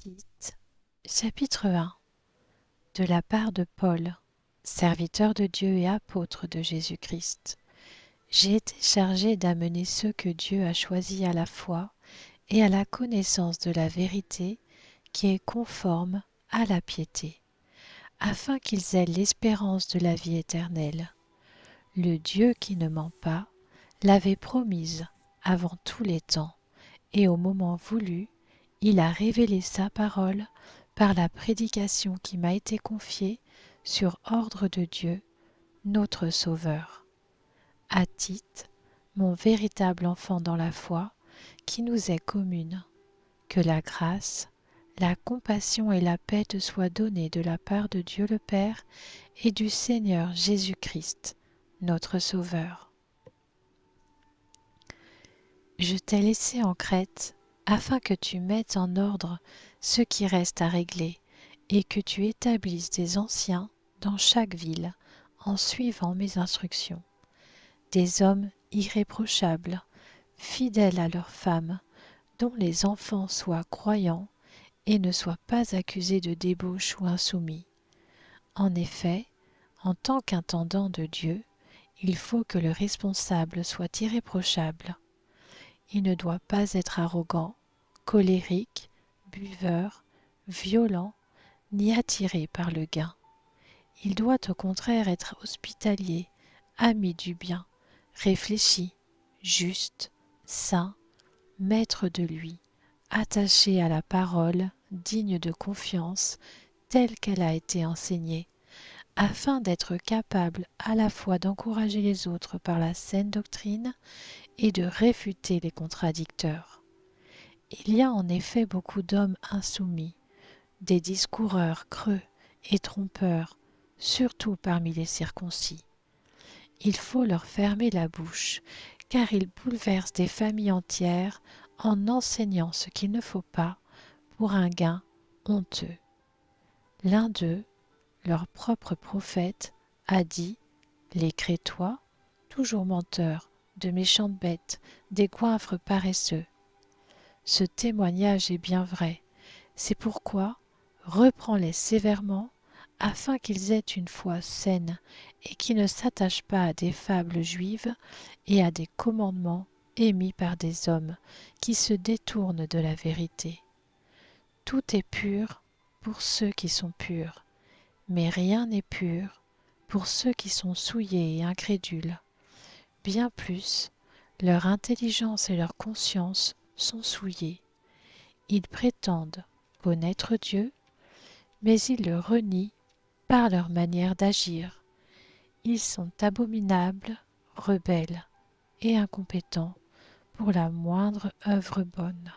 Tite, chapitre 1. De la part de Paul, serviteur de Dieu et apôtre de Jésus-Christ. J'ai été chargé d'amener ceux que Dieu a choisis à la foi et à la connaissance de la vérité qui est conforme à la piété, afin qu'ils aient l'espérance de la vie éternelle. Le Dieu qui ne ment pas l'avait promise avant tous les temps, et au moment voulu, il a révélé sa parole par la prédication qui m'a été confiée sur ordre de Dieu, notre Sauveur. À Tite, mon véritable enfant dans la foi, qui nous est commune, que la grâce, la compassion et la paix te soient données de la part de Dieu le Père et du Seigneur Jésus-Christ, notre Sauveur. Je t'ai laissé en Crète afin que tu mettes en ordre ce qui reste à régler et que tu établisses des anciens dans chaque ville en suivant mes instructions. Des hommes irréprochables, fidèles à leurs femmes, dont les enfants soient croyants et ne soient pas accusés de débauche ou insoumis. En effet, en tant qu'intendant de Dieu, il faut que le responsable soit irréprochable. Il ne doit pas être arrogant, colérique, buveur, violent, ni attiré par le gain. Il doit au contraire être hospitalier, ami du bien, réfléchi, juste, saint, maître de lui, attaché à la parole, digne de confiance, telle qu'elle a été enseignée, afin d'être capable à la fois d'encourager les autres par la saine doctrine et de réfuter les contradicteurs. Il y a en effet beaucoup d'hommes insoumis, des discoureurs creux et trompeurs, surtout parmi les circoncis. Il faut leur fermer la bouche, car ils bouleversent des familles entières en enseignant ce qu'il ne faut pas pour un gain honteux. L'un d'eux, leur propre prophète, a dit « Les Crétois, toujours menteurs, de méchantes bêtes, des goinfres paresseux. » Ce témoignage est bien vrai. C'est pourquoi reprends-les sévèrement, afin qu'ils aient une foi saine et qui ne s'attachent pas à des fables juives et à des commandements émis par des hommes qui se détournent de la vérité. Tout est pur pour ceux qui sont purs, mais rien n'est pur pour ceux qui sont souillés et incrédules. Bien plus, leur intelligence et leur conscience sont souillées. Ils prétendent connaître Dieu, mais ils le renient par leur manière d'agir. Ils sont abominables, rebelles et incompétents pour la moindre œuvre bonne.